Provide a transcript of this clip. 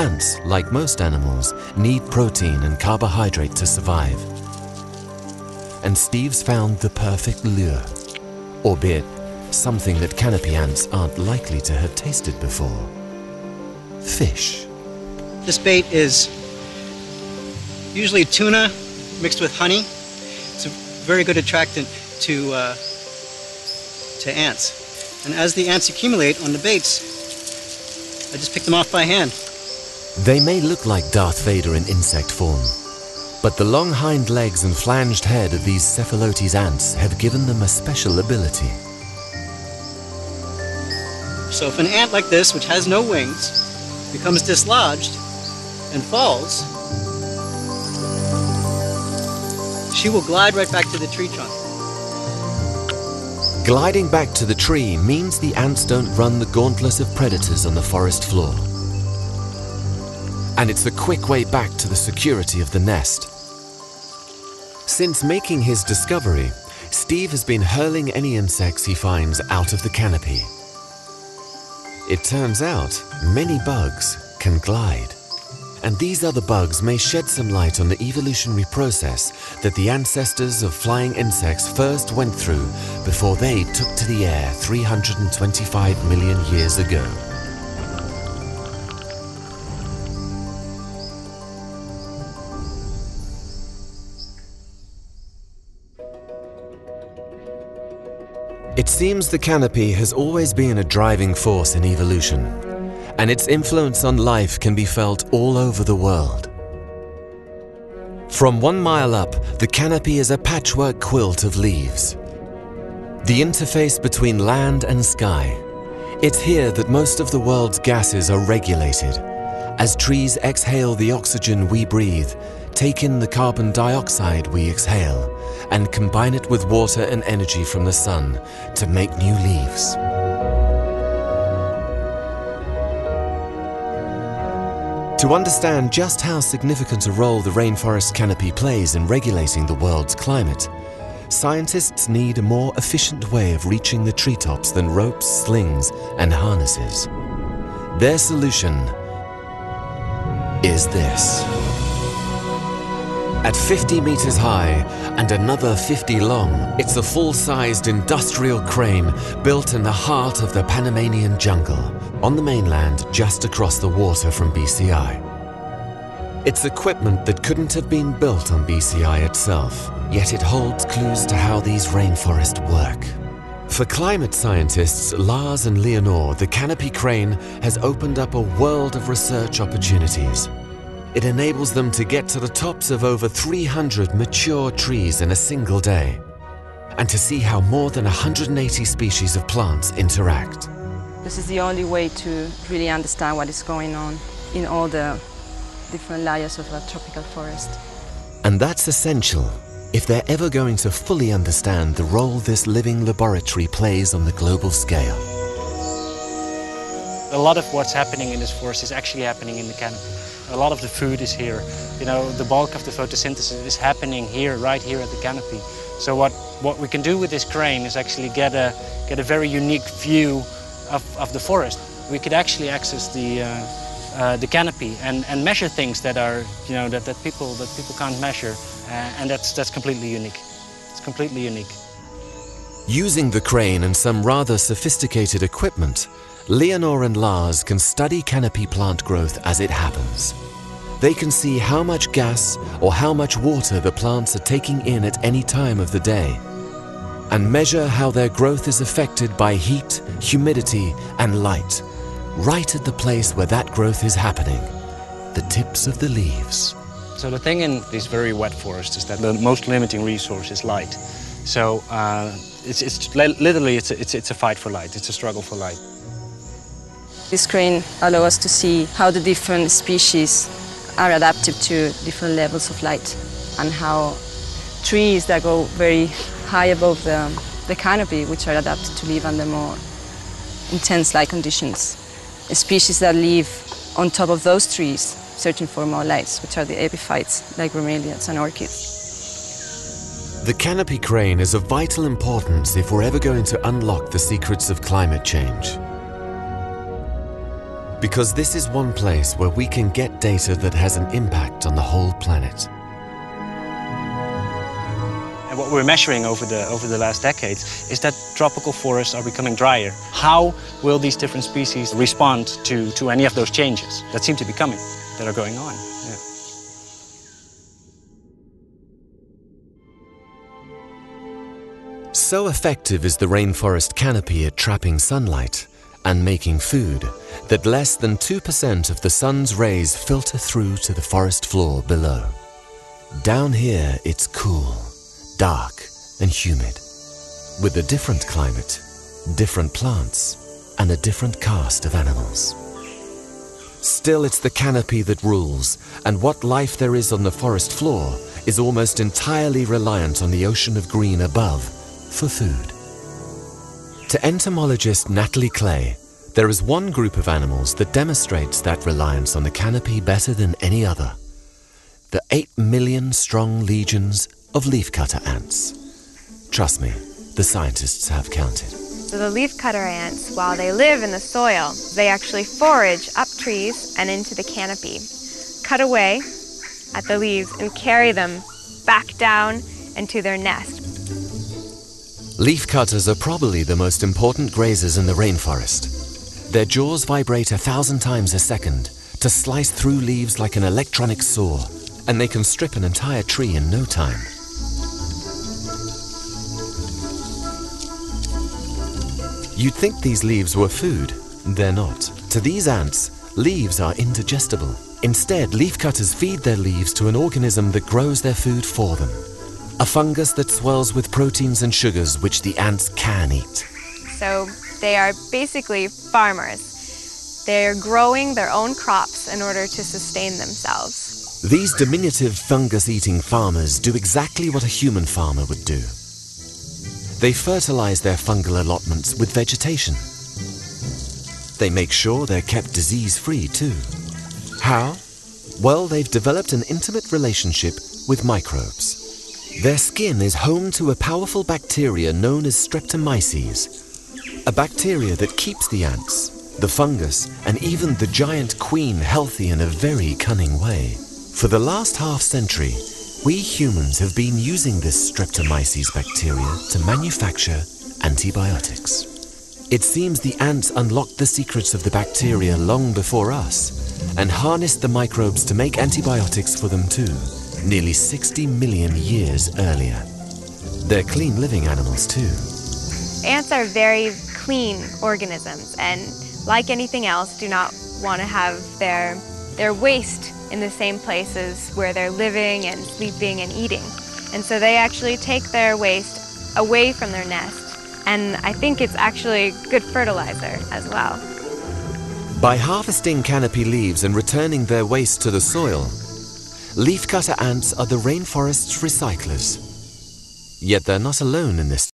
Ants, like most animals, need protein and carbohydrate to survive. And Steve's found the perfect lure, albeit something that canopy ants aren't likely to have tasted before. Fish. This bait is usually tuna mixed with honey. It's a very good attractant to ants. And as the ants accumulate on the baits, I just pick them off by hand. They may look like Darth Vader in insect form, but the long hind legs and flanged head of these Cephalotes ants have given them a special ability. So if an ant like this, which has no wings, becomes dislodged and falls, she will glide right back to the tree trunk. Gliding back to the tree means the ants don't run the gauntlet of predators on the forest floor. And it's a quick way back to the security of the nest. Since making his discovery, Steve has been hurling any insects he finds out of the canopy. It turns out many bugs can glide. And these other bugs may shed some light on the evolutionary process that the ancestors of flying insects first went through before they took to the air 325 million years ago. It seems the canopy has always been a driving force in evolution, and its influence on life can be felt all over the world. From 1 mile up, the canopy is a patchwork quilt of leaves. The interface between land and sky. It's here that most of the world's gases are regulated, as trees exhale the oxygen we breathe, take in the carbon dioxide we exhale, and combine it with water and energy from the sun to make new leaves. To understand just how significant a role the rainforest canopy plays in regulating the world's climate, scientists need a more efficient way of reaching the treetops than ropes, slings, and harnesses. Their solution is this. At 50 meters high and another 50 long, it's a full-sized industrial crane built in the heart of the Panamanian jungle, on the mainland just across the water from BCI. It's equipment that couldn't have been built on BCI itself, yet it holds clues to how these rainforests work. For climate scientists Lars and Leonore, the canopy crane has opened up a world of research opportunities. It enables them to get to the tops of over 300 mature trees in a single day, and to see how more than 180 species of plants interact. This is the only way to really understand what is going on in all the different layers of a tropical forest. And that's essential if they're ever going to fully understand the role this living laboratory plays on the global scale. A lot of what's happening in this forest is actually happening in the canopy. A lot of the food is here. You know, the bulk of the photosynthesis is happening here, right here at the canopy. So what we can do with this crane is actually get a very unique view of the forest. We could actually access the canopy and measure things that are, you know, that people can't measure, and that's completely unique. It's completely unique. Using the crane and some rather sophisticated equipment, Leonore and Lars can study canopy plant growth as it happens. They can see how much gas or how much water the plants are taking in at any time of the day, and measure how their growth is affected by heat, humidity, and light, right at the place where that growth is happening, the tips of the leaves. So the thing in these very wet forests is that the most limiting resource is light. So it's literally a fight for light. It's a struggle for light. This crane allows us to see how the different species are adapted to different levels of light, and how trees that go very high above the canopy, which are adapted to live under more intense light conditions. Species that live on top of those trees, searching for more lights, which are the epiphytes, like bromeliads and orchids. The canopy crane is of vital importance if we're ever going to unlock the secrets of climate change. Because this is one place where we can get data that has an impact on the whole planet. And what we're measuring over the last decades is that tropical forests are becoming drier. How will these different species respond to any of those changes that seem to be coming, that are going on? Yeah. So effective is the rainforest canopy at trapping sunlight and making food that less than 2% of the sun's rays filter through to the forest floor below. Down here, it's cool, dark and humid, with a different climate, different plants, and a different cast of animals. Still, it's the canopy that rules, and what life there is on the forest floor is almost entirely reliant on the ocean of green above for food. To entomologist Natalie Clay, there is one group of animals that demonstrates that reliance on the canopy better than any other: the 8 million strong legions of leafcutter ants. Trust me, the scientists have counted. So the leafcutter ants, while they live in the soil, they actually forage up trees and into the canopy, cut away at the leaves and carry them back down into their nest. Leafcutters are probably the most important grazers in the rainforest. Their jaws vibrate 1,000 times a second to slice through leaves like an electronic saw, and they can strip an entire tree in no time. You'd think these leaves were food. They're not. To these ants, leaves are indigestible. Instead, leafcutters feed their leaves to an organism that grows their food for them. A fungus that swells with proteins and sugars which the ants can eat. So they are basically farmers. They're growing their own crops in order to sustain themselves. These diminutive fungus-eating farmers do exactly what a human farmer would do. They fertilize their fungal allotments with vegetation. They make sure they're kept disease-free too. How? Well, they've developed an intimate relationship with microbes. Their skin is home to a powerful bacteria known as streptomyces, a bacteria that keeps the ants, the fungus, and even the giant queen healthy in a very cunning way. For the last half-century, we humans have been using this streptomyces bacteria to manufacture antibiotics. It seems the ants unlocked the secrets of the bacteria long before us and harnessed the microbes to make antibiotics for them too, nearly 60 million years earlier. They're clean living animals too. Ants are very clean organisms and, like anything else, do not want to have their waste in the same places where they're living and sleeping and eating. And so they actually take their waste away from their nest, and I think it's actually good fertilizer as well. By harvesting canopy leaves and returning their waste to the soil, leafcutter ants are the rainforest's recyclers. Yet they're not alone in this.